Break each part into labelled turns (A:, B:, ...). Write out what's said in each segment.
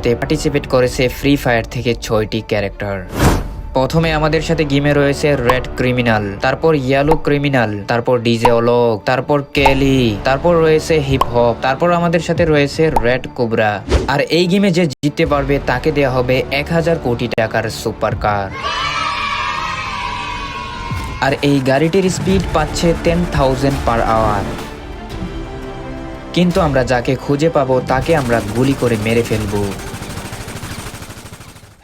A: সাথে পার্টিসিপেট করেছে free fire থেকে 6টি ক্যারেক্টার। প্রথমে আমাদের সাথে গেমে রয়েছে রেড ক্রিমিনাল, তারপর ইয়েলো ক্রিমিনাল, তারপর ডিজে অলোক, তারপর কেলি, তারপর রয়েছে হিপ হপ, তারপর আমাদের সাথে রয়েছে রেড কোবরা। আর এই গেমে যে জিততে পারবে তাকে দেওয়া হবে 1000 কোটি টাকার সুপার কার। আর এই গাড়িটির স্পিড পাচ্ছে 10,000 পার আওয়ার। কিন্তু আমরা যাকে খুঁজে পাবো তাকে আমরা গুলি করে মেরে ফেলবো।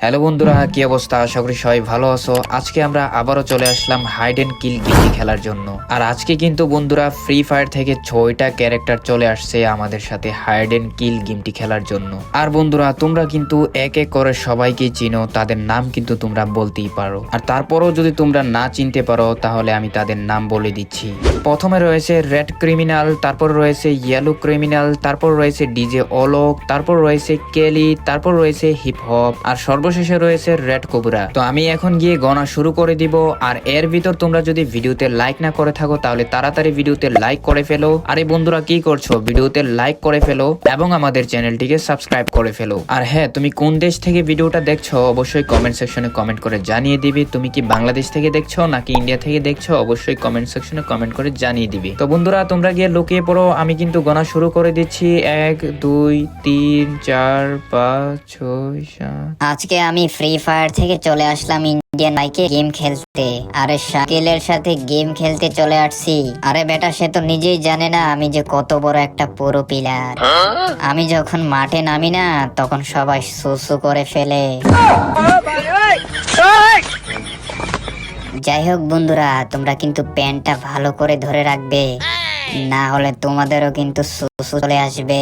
A: হ্যালো বন্ধুরা, কি অবস্থা? আশা করি সবাই ভালো আছো। আজকে আমরা আবারও চলে আসলাম হাইড এন্ড কিল গেমটি খেলার জন্য। আর আজকে কিন্তু বন্ধুরা ফ্রি ফায়ার থেকে 6টা ক্যারেক্টার চলে আসছে আমাদের সাথে হাইড এন্ড কিল গেমটি খেলার জন্য। আর বন্ধুরা তোমরা কিন্তু এক এক করে সবাইকে চিনো, তাদের নাম কিন্তু তোমরা বলতেই পারো। আর তারপরও যদি তোমরা না চিনতে পারো তাহলে আমি তাদের নাম বলে দিচ্ছি। প্রথমে রয়েছে রেড ক্রিমিনাল, তারপর রয়েছে ইয়েলো ক্রিমিনাল, তারপর রয়েছে ডিজে অলোক, তারপর রয়েছে কেলি, তারপর রয়েছে হিপ হপ, আর সর্বশেষে রয়েছে রেড কোবরা। তো আমি এখন গিয়ে গণা শুরু করে দিব। আর এর ভিতর তোমরা যদি ভিডিওতে লাইক না করে থাকো তাহলে তাড়াতাড়ি ভিডিওতে লাইক করে ফেলো। আরে বন্ধুরা কি করছো? ভিডিওতে লাইক করে ফেলো এবং আমাদের চ্যানেলটিকে সাবস্ক্রাইব করে ফেলো। আর হ্যাঁ, তুমি কোন দেশ থেকে ভিডিওটা দেখছো অবশ্যই কমেন্ট সেকশনে কমেন্ট করে জানিয়ে দিবে। তুমি কি বাংলাদেশ থেকে দেখছো নাকি ইন্ডিয়া থেকে দেখছো অবশ্যই কমেন্ট সেকশনে কমেন্ট করে জানিয়ে দিবে। তো বন্ধুরা তোমরা গিয়ে লুকিয়ে পড়ো, আমি কিন্তু গণা শুরু করে দিচ্ছি। 1 2 3 4 5 6 7।
B: আজকে আমি ফ্রি ফায়ার থেকে চলে আসলাম ইন্ডিয়ান বাইকে গেম খেলতে। আরে শাকিলের সাথে গেম খেলতে চলে আসছি। আরে বেটা, সে তো নিজেই জানে না আমি যে কত বড় একটা পুরো প্লেয়ার। আমি যখন মাঠে নামি না তখন সবাই সুসু করে ফেলে। যাই হোক বন্ধুরা, তোমরা কিন্তু প্যান্টটা ভালো করে ধরে রাখবে, না হলে তোমাদেরও কিন্তু সুসু চলে আসবে।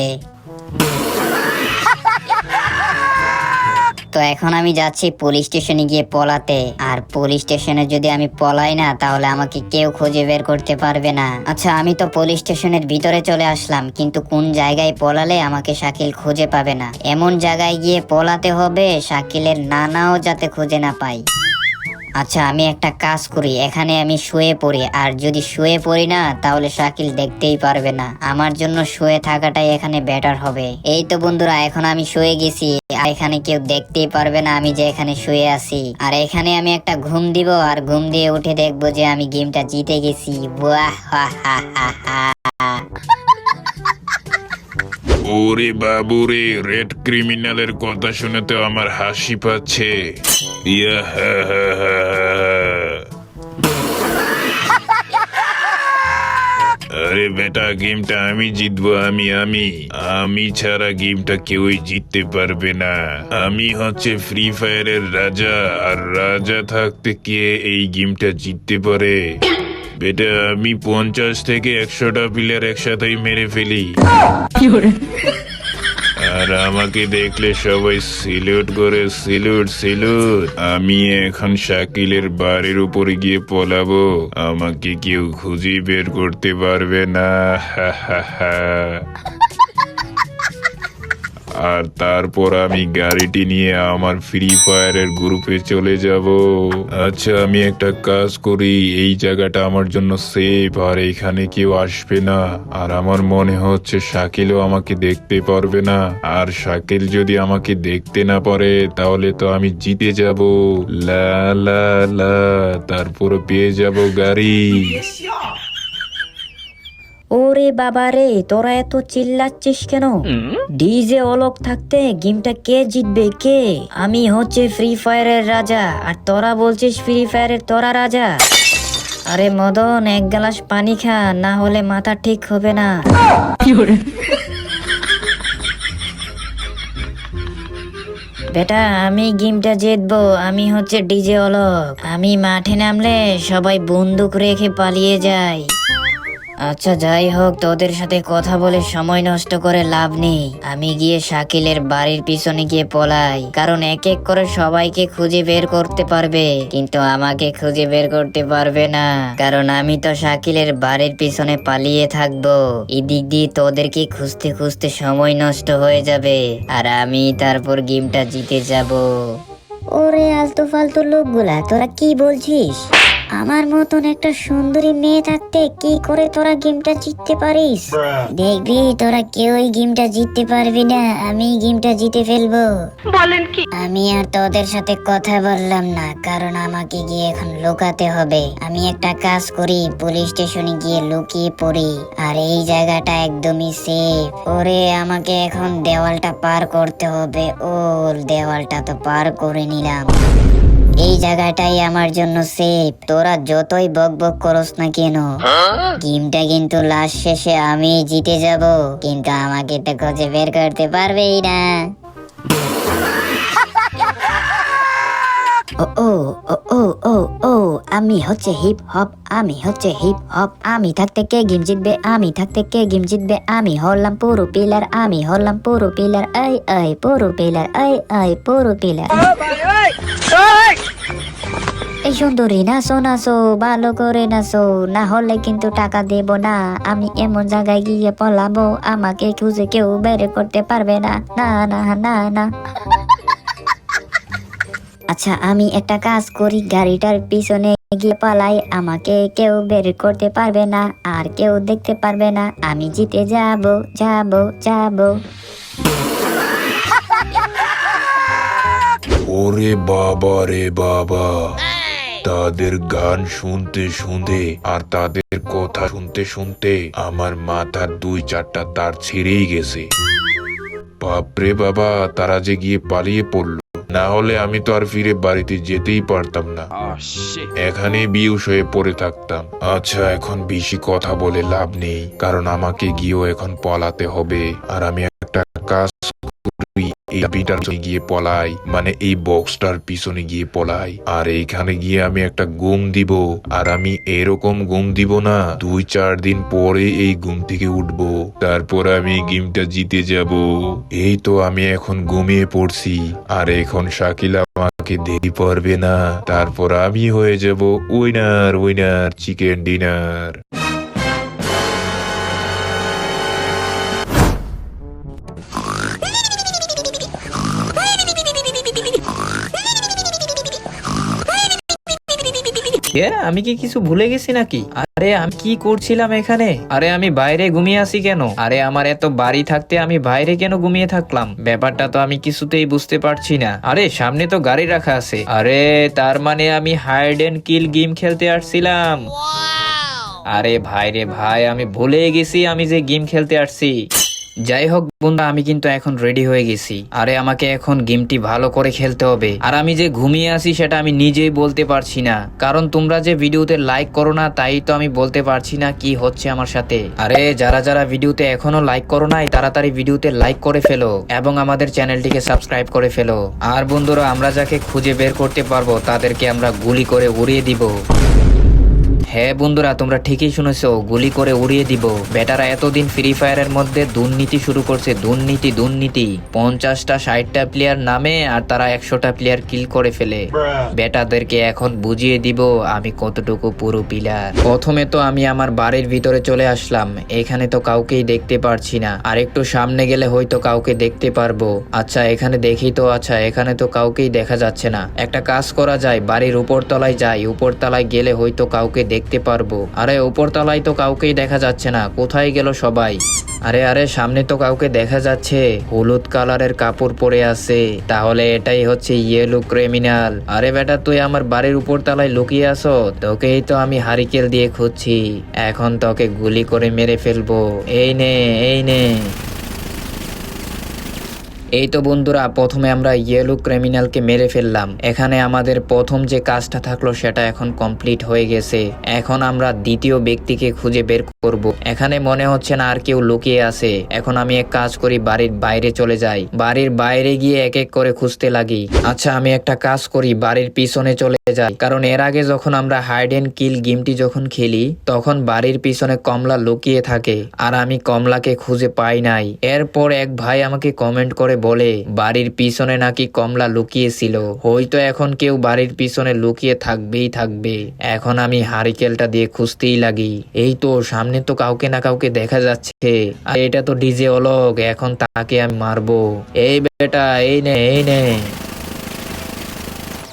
B: তো এখন আমি যাচ্ছি পুলিশ স্টেশনে গিয়ে পলাতে। আর পুলিশ স্টেশনে যদি আমি পলাই না তাহলে আমাকে কেউ খুঁজে বের করতে পারবে না। আচ্ছা, আমি তো পুলিশ স্টেশনের ভিতরে চলে আসলাম, কিন্তু কোন জায়গায় পলালে আমাকে শাকিল খুঁজে পাবে না? এমন জায়গায় গিয়ে পলাতে হবে শাকিলের নানাও যাতে খুঁজে না পাই। আচ্ছা, আমি একটা কাজ করি, এখানে আমি শুয়ে পড়ি। আর যদি শুয়ে পড়ি না তাহলে শাকিল দেখতেই পারবে না। আমার জন্য শুয়ে থাকাটাই এখানে বেটার হবে। এই তো বন্ধুরা, এখন আমি শুয়ে গেছি। আর এখানে কেউ দেখতেই পারবে না আমি যে এখানে শুয়ে আছি। আর এখানে আমি একটা ঘুম দিব, আর ঘুম দিয়ে উঠে দেখবো যে আমি গেমটা জিতে গেছি।
C: ওরে বাবুরে, রেড ক্রিমিনালের কথা শুনে তো আমার হাসি পাচ্ছে। ইয়া হা হা হা হা। আরে বেটা, গেমটা আমি জিতবো। আমি ছাড়া গেমটা কেউই জিততে পারবে না। আমি হচ্ছে ফ্রি ফায়ারের রাজা, আর রাজা থাকতে কে এই গেমটা জিততে পারে? বেটা, আমি 50 থেকে 100টা প্লেয়ার একসাথেই মেরে ফেলি। আর আমাকে দেখলে সবাই সিলুট করে, সিলুট সিলুট। আমি এখন শাকিলের বাড়ির উপরে গিয়ে পলাবো, আমাকে কেউ খুঁজে বের করতে পারবে না। হা হা হা। আর তারপর আমি গাড়িটি নিয়ে আমার ফ্রি ফায়ারের গ্রুপে চলে যাব। আচ্ছা, আমি একটা কাজ করি, এই জায়গাটা আমার জন্য সেফ, আর এখানে কেউ আসবে না। আর আমার মনে হচ্ছে শাকিলও আমাকে দেখতে পারবে না। আর শাকিল যদি আমাকে দেখতে না পারে তাহলে তো আমি জিতে যাব। লা লা লা, তারপর পেয়ে যাব গাড়ি।
D: ওরে বাবা রে, তোরা এত চিল্লাচ্ছিস কেন? ডিজে অলোক থাকতে গেমটা কে জিতবে? কে? আমি হচ্ছে ফ্রি ফায়ারের রাজা, আর তোরা বলছিস ফ্রি ফায়ারের তোরা রাজা? আরে মদন, এক গ্লাস পানি খা, না হলে মাথা ঠিক হবে না। বেটা, আমি গেমটা জিতবো। আমি হচ্ছে ডিজে অলোক। আমি মাঠে নামলে সবাই বন্দুক রেখে পালিয়ে যায়। আচ্ছা যাই হোক, তোদের সাথে কথা বলে সময় নষ্ট করে লাভ নেই। আমি গিয়ে শাকিলের বাড়ির পিছনে গিয়ে পলাই, কারণ এক এক করে সবাইকে খুঁজে বের করতে পারবে, কিন্তু আমাকে খুঁজে বের করতে পারবে না, কারণ আমি তো শাকিলের বাড়ির পিছনে পালিয়ে থাকবো। এদিক দিয়ে তোদেরকে খুঁজতে খুঁজতে সময় নষ্ট হয়ে যাবে, আর আমি তারপর গেমটা জিতে যাব।
E: ওরে আলতু ফালতু লোকগুলা, তোরা কি বলছিস? আমার মতন একটা সুন্দরী মেয়ে থাকতে কি করে তোরা গেমটা জিততে পারিস? দেখবি তোরা কেউই গেমটা জিততে পারবি না, আমি গেমটা জিতে ফেলবো। আমি আর তোদের সাথে কথা বললাম না, কারণ আমাকে গিয়ে এখন লুকাতে হবে। আমি একটা কাজ করি, পুলিশ স্টেশনে গিয়ে লুকিয়ে পড়ি, আর এই জায়গাটা একদমই সেফ। ওরে আমাকে এখন দেওয়ালটা পার করতে হবে। ও দেওয়ালটা তো পার করে নিলাম। এই জায়গাটাই আমার জন্য সেফ। তোরা যতই বক বক করস না কেন, গেমটা কিন্তু লাস্ট শেষে আমি জিতে যাব, কিন্তু আমাকে তো খুঁজে বের করতে পারবেই না। ও ও ও ও ও ও আমি হচ্ছে হিপ হপ, আমি হচ্ছে হিপ হপ। আমি থাকতে কে গেম জিতবে, আমি থাকতে কে গেম জিতবে। আমি হলাম পুরো পিলার, আমি হলাম পুরো পিলার। এই এই পুরো পিলার, এই এই পুরো পিলার। এই সুন্দরী নাচো নাচো, ভালো করে নাচো, না হলে কিন্তু টাকা দেব না। আমি এমন জায়গায় গিয়ে পলাবো, আমাকে খুঁজে কেউ বের করতে পারবে না। না না না না। আচ্ছা আমি একটা কাজ করি, গাড়িটার পিছনে গিয়ে পালাই, আমাকে কেউ বের করতে পারবে না, আর কেউ দেখতে পারবে না। আমি জিতে যাব যাব যাব।
C: ওরে বাবা রে বাবা, তাদের গান শুনতে শুনতে আর তাদের কথা শুনতে শুনতে আমার মাথার 2-4টা তার ছিঁড়েই গেছে। বাপরে বাবা, তারা যে গিয়ে পালিয়ে পড়লো, না হলে আমি তো আর ফিরে বাড়িতে যেতেই পারতাম না, এখানে বিউশ হয়ে পড়ে থাকতাম। আচ্ছা এখন বেশি কথা বলে লাভ নেই, কারণ আমাকে গিয়েও এখন পলাতে হবে। আর আমি একটা কাজ করি, এই চাবিটার পিছনে গিয়ে পলাই, মানে এই বক্সটার পিছনে গিয়ে পলাই, আর এইখানে গিয়ে আমি একটা গুম দিব। আর আমি এরকম গুম দিব না, 2-4 দিন পরে এই গুম থেকে উঠবো, তারপর আমি গেমটা জিতে যাব। এই তো আমি এখন ঘুমিয়ে পড়ছি, আর এখন শাকিলা আমাকে দেখতে পারবে না, তারপর আমি হয়ে যাব উইনার উইনার চিকেন ডিনার।
A: আমি কি কিছু ভুলে গেছি নাকি? আরে আমি কি করছিলাম এখানে? আরে আমি বাইরে ঘুমিয়ে আছি কেন? আরে আমার এত বাড়ি থাকতে আমি বাইরে কেন ঘুমিয়ে থাকলাম? ব্যাপারটা তো আমি কিছুতেই বুঝতে পারছি না। আরে সামনে তো গাড়ি রাখা আছে। আরে তার মানে আমি হাইড এন্ড কিল গেম খেলতে আসছিলাম। আরে ভাই রে ভাই, আমি ভুলে গেছি আমি যে গেম খেলতে আসছি। যাই হোক বন্ধুরা, আমি কিন্তু এখন রেডি হয়ে গেছি। আরে আমাকে এখন গেমটি ভালো করে খেলতে হবে। আর আমি যে ঘুমিয়ে আছি সেটা আমি নিজেই বলতে পারছি না, কারণ তোমরা যে ভিডিওতে লাইক করো না, তাই তো আমি বলতে পারছি না কি হচ্ছে আমার সাথে। আরে যারা যারা ভিডিওতে এখনো লাইক করো নাই, তাড়াতাড়ি ভিডিওতে লাইক করে ফেলো এবং আমাদের চ্যানেলটিকে সাবস্ক্রাইব করে ফেলো। আর বন্ধুরা, আমরা যাকে খুঁজে বের করতে পারবো তাদেরকে আমরা গুলি করে উড়িয়ে দিব। হ্যাঁ বন্ধুরা, তোমরা ঠিকই শুনেছো, গুলি করে উড়িয়ে দিব। বেটারা এতদিন ফ্রি ফায়ারের মধ্যে দুর্নীতি শুরু করছে, দুর্নীতি দুর্নীতি। 50টা 60টা প্লেয়ার নামে আর তারা 100টা প্লেয়ার কিল করে ফেলে। বেটাদেরকে এখন বুঝিয়ে দিব আমি কতটুকু পুরো পিলার। প্রথমে তো আমি আমার বাড়ির ভিতরে চলে আসলাম, এখানে তো কাউকেই দেখতে পারছি না। আর একটু সামনে গেলে হয়তো কাউকে দেখতে পারবো। আচ্ছা এখানে দেখি তো, আচ্ছা এখানে তো কাউকেই দেখা যাচ্ছে না। একটা কাজ করা যায়, বাড়ির উপরতলায় যাই, উপরতলায় গেলে হয়তো কাউকে দেখতে পারবো। আরে উপরতলায় তো কাউকেই দেখা যাচ্ছে না, কোথায় গেল সবাই? আরে আরে সামনে তো কাউকে দেখা যাচ্ছে, হলুদ কালারের কাপড় পরে আছে, তাহলে এটাই হচ্ছে ইয়েলো ক্রিমিনাল। আরে বেটা, তুই আমার বাড়ির উপরতলায় লুকিয়ে আছো, তোকেই তো আমি হারিকেল দিয়ে খুঁজছি, এখন তোকে গুলি করে মেরে ফেলবো। এই নে এই নে। এই তো বন্ধুরা, প্রথমে আমরা ইয়েলো ক্রিমিনালকে মেরে ফেললাম। এখানে আমাদের প্রথম যে কাজটা থাকলো সেটা এখন কমপ্লিট হয়ে গেছে। এখন আমরা দ্বিতীয় ব্যক্তিকে খুঁজে বের করব। এখানে মনে হচ্ছে না আর কেউ লুকিয়ে আছে। এখন আমি এক কাজ করি, বাড়ির বাইরে চলে যাই, বাড়ির বাইরে গিয়ে এক এক করে খুঁজতে লাগি। আচ্ছা আমি একটা কাজ করি, বাড়ির পিছনে চলে যাই, কারণ এর আগে যখন আমরা হাইড এন্ড কিল গেমটি যখন খেলি তখন বাড়ির পিছনে কমলা লুকিয়ে থাকে, আর আমি কমলাকে খুঁজে পাই নাই। এরপর এক ভাই আমাকে কমেন্ট করে বলে বাড়ির পিছনে নাকি কমলা লুকিয়েছিল, হয়তো এখন কেউ বাড়ির পিছনে লুকিয়ে থাকবেই থাকবে। এখন আমি হারিকেলটা দিয়ে খুঁজতেই লাগি। এই তো সামনে তো কাউকে না কাউকে দেখা যাচ্ছে, আর এটা তো ডিজে অলোক, এখন তাকে আমি মারবো। এই বেটা এই নে এই নে।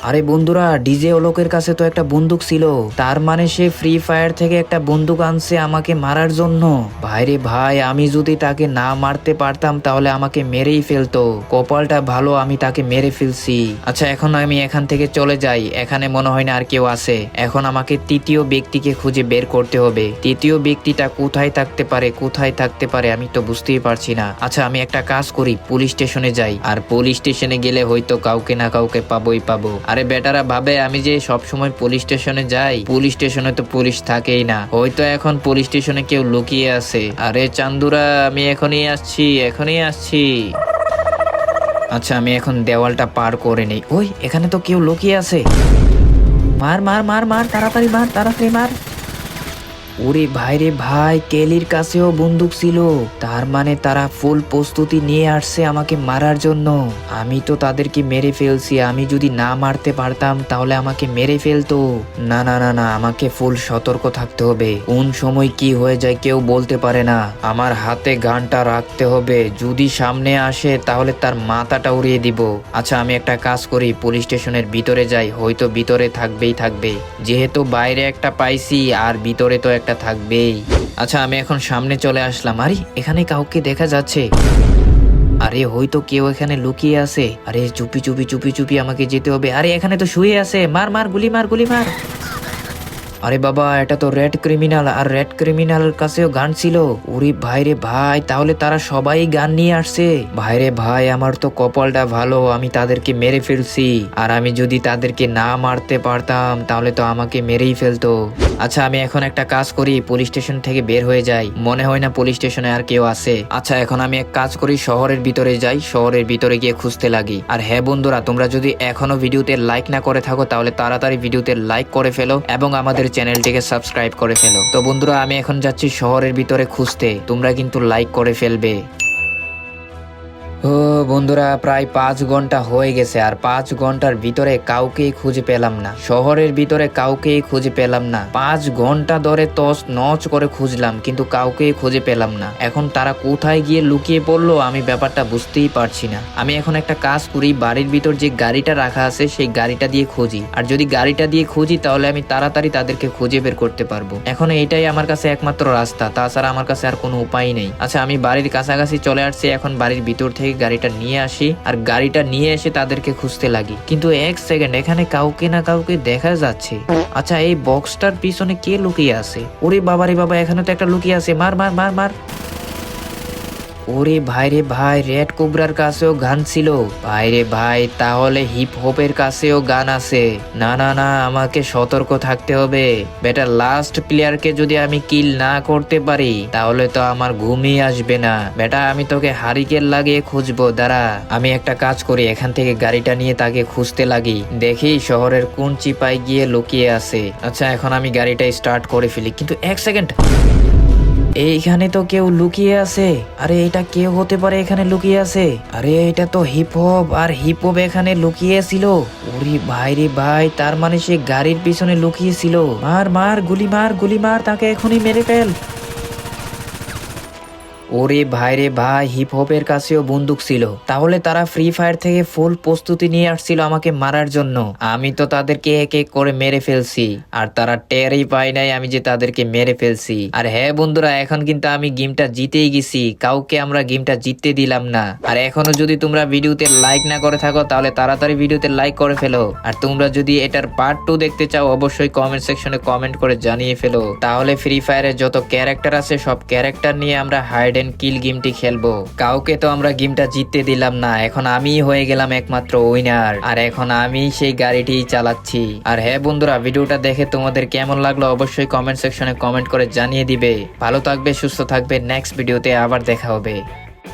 A: আরে বন্ধুরা, ডিজে অলোকের কাছে তো একটা বন্দুক ছিল, তার মানে সে ফ্রি ফায়ার থেকে একটা বন্দুক আনছে আমাকে মারার জন্য। ভাইরে ভাই, আমি যদি তাকে না মারতে পারতাম তাহলে আমাকে মেরেই ফেলতো। কপালটা ভালো আমি তাকে মেরে ফেলছি। আচ্ছা, এখন আমি এখান থেকে চলে যাই, এখানে মনে হয় না আর কেউ আছে। এখন আমাকে তৃতীয় ব্যক্তিকে খুঁজে বের করতে হবে। তৃতীয় ব্যক্তিটা কোথায় থাকতে পারে, কোথায় থাকতে পারে আমি তো বুঝতেই পারছি না। আচ্ছা, আমি একটা কাজ করি, পুলিশ স্টেশনে যাই, আর পুলিশ স্টেশনে গেলে হয়তো কাউকে না কাউকে পাবোই পাবো। আরে বেটারা ভাবে আমি যে সব সময় পুলিশ স্টেশনে যাই, পুলিশ স্টেশনে তো পুলিশ থাকেই না, হয়তো এখন পুলিশ স্টেশনে কেউ লুকিয়ে আছে। আরে চান্দুরা, আমি এখনই আসছি, এখনই আসছি। আচ্ছা, আমি এখন দেওয়ালটা পার করে নেই। ওই, এখানে তো কেউ লুকিয়ে আছে। মার মার মার মার, তাড়াতাড়ি মার, তাড়াতাড়ি মার। ওরে ভাইরে ভাই, কেলির কাছেও বন্দুক ছিল, তার মানে তারা ফুল প্রস্তুতি নিয়ে আসছে আমাকে মারার জন্য। আমি তো তাদেরকে মেরে ফেলছি, আমি যদি না মারতে পারতাম তাহলে আমাকে মেরে ফেলতো। না না না না, আমাকে ফুল সতর্ক থাকতে হবে, কোন সময় কি হয়ে যায় কেউ বলতে পারে না। আমার হাতে গানটা রাখতে হবে, যদি সামনে আসে তাহলে তার মাথাটা উড়িয়ে দিব। আচ্ছা, আমি একটা কাজ করি, পুলিশ স্টেশনের ভিতরে যাই, হয়তো ভিতরে থাকবেই থাকবে, যেহেতু বাইরে একটা পাইছি আর ভিতরে তো একটা থাকবেই। আচ্ছা, আমি এখন সামনে চলে আসলাম। আরে এখানে কাউকে দেখা যাচ্ছে, আরে হয়তো কেউ এখানে লুকিয়ে আছে। আরে চুপি চুপি চুপি চুপি আমাকে যেতে হবে। আরে এখানে তো শুয়ে আছে, মার মার, গুলি মার, গুলি মার। আরে বাবা, এটা তো রেড ক্রিমিনাল, আর রেড ক্রিমিনালের কাছেও গান ছিল। ওরে ভাইরে ভাই, তাহলে তারা সবাই গান নিয়ে আসছে। ভাইরে ভাই, আমার তো কপালটা ভালো, আমি তাদেরকে মেরে ফেলছি। আর আমি যদি তাদেরকে না মারতে পারতাম তাহলে তো আমাকে মেরেই ফেলতো। আচ্ছা, আমি এখন একটা কাজ করি, পুলিশ স্টেশন থেকে বের হয়ে যাই, মনে হয় না পুলিশ স্টেশনে আর কেউ আছে। আচ্ছা, এখন আমি এক কাজ করি, শহরের ভিতরে যাই, শহরের ভিতরে গিয়ে খুঁজতে লাগি। আর হ্যাঁ বন্ধুরা, তোমরা যদি এখনো ভিডিওতে লাইক না করে থাকো তাহলে তাড়াতাড়ি ভিডিওতে লাইক করে ফেলো এবং আমাদের চ্যানেলটিকে সাবস্ক্রাইব করে ফেলো। তো বন্ধুরা, আমি এখন যাচ্ছি শহরের ভিতরে খুঁজতে, তোমরা কিন্তু লাইক করে ফেলবে। ও বন্ধুরা, প্রায় 5 ঘন্টা হয়ে গেছে, আর 5 ঘন্টার ভিতরে কাউকেই খুঁজে পেলাম না, শহরের ভিতরে কাউকেই খুঁজে পেলাম না। 5 ঘন্টা ধরে তস নচ করে খুঁজলাম কিন্তু কাউকেই খুঁজে পেলাম না। এখন তারা কোথায় গিয়ে লুকিয়ে পড়লো আমি ব্যাপারটা বুঝতেই পারছি না। আমি এখন একটা কাজ করি, বাড়ির ভিতর যে গাড়িটা রাখা আছে সেই গাড়িটা দিয়ে খুঁজি, আর যদি গাড়িটা দিয়ে খুঁজি তাহলে আমি তাড়াতাড়ি তাদেরকে খুঁজে বের করতে পারবো। এখন এটাই আমার কাছে একমাত্র রাস্তা, তাছাড়া আমার কাছে আর কোনো উপায় নেই। আচ্ছা, আমি বাড়ির কাছাকাছি চলে আসছি, এখন বাড়ির ভিতর থেকে গাড়িটা নিয়ে আসি আর গাড়িটা নিয়ে এসে তাদেরকে খুঁজতে লাগি। কিন্তু এক সেকেন্ড, এখানে কাউকে না কাউকে দেখা যাচ্ছে। আচ্ছা, এই বক্সটার পিছনে কে লুকিয়ে আছে? ওরে বাবারে বাবা, এখানে তো একটা লুকিয়ে আছে, মার মার মার মার। ওরে ভাইরে ভাই, রেড কোবরার কাছেও গান ছিল। ভাইরে ভাই, তাহলে হিপ হপের কাছেও গান আছে। না না না, আমাকে সতর্ক থাকতে হবে। বেটা, লাস্ট প্লেয়ারকে যদি আমি কিল না করতে পারি তাহলে তো আমার ঘুমই আসবে না। বেটা, আমি তোকে হারিকেন লাগিয়ে খুঁজবো, দাঁড়া। আমি একটা কাজ করি, এখান থেকে গাড়িটা নিয়ে তাকে খুঁজতে লাগি, দেখি শহরের কোন চিপায় গিয়ে লুকিয়ে আছে। আচ্ছা, এখন আমি গাড়িটা স্টার্ট করে ফেলি, কিন্তু এক সেকেন্ড, এইখানে তো কেউ লুকিয়ে আছে। আরে এটা কেউ হতে পারে এখানে লুকিয়ে আছে? আরে এটা তো হিপ হপ, আর হিপ হপ এখানে লুকিয়ে ছিল। ওরে ভাই রে ভাই, তার মানে সে গাড়ির পিছনে লুকিয়ে ছিল। মার মার, গুলি মার, গুলি মার, তাকে এখনই মেরে ফেল। ওরে ভাইরে ভাই, হিপ হপের কাছেও বন্দুক ছিল, তাহলে তারা ফ্রি ফায়ার থেকে ফুল প্রস্তুতি নিয়ে আসছিল আমাকে মারার জন্য। আমি তো তাদেরকে এক এক করে মেরে ফেলছি, আর তারা টেরই পায় নাই আমি যে তাদেরকে মেরে ফেলছি। আর হ্যাঁ বন্ধুরা, এখন কিন্তু আমি গেমটা জিতেই গেছি, কাউকে আমরা গেমটা জিততে দিলাম না। আর এখনো যদি তোমরা ভিডিওতে লাইক না করে থাকো তাহলে তাড়াতাড়ি ভিডিওতে লাইক করে ফেলো। আর তোমরা যদি এটার পার্ট 2 দেখতে চাও অবশ্যই কমেন্ট সেকশনে কমেন্ট করে জানিয়ে ফেলো, তাহলে ফ্রি ফায়ারের যত ক্যারেক্টার আছে সব ক্যারেক্টার নিয়ে আমরা হাইড এন্ড কিল গেমটি খেলবো। কাউকে তো আমরা গেমটা জিততে দিলাম না, এখন আমি হয়ে গেলাম একমাত্র উইনার, আর এখন আমি সেই গাড়িটি চালাচ্ছি। আর হ্যাঁ বন্ধুরা, ভিডিওটা দেখে তোমাদের কেমন লাগলো অবশ্যই কমেন্ট সেকশনে কমেন্ট করে জানিয়ে দিবে। ভালো থাকবে, সুস্থ থাকবে, নেক্সট ভিডিওতে আবার দেখা হবে।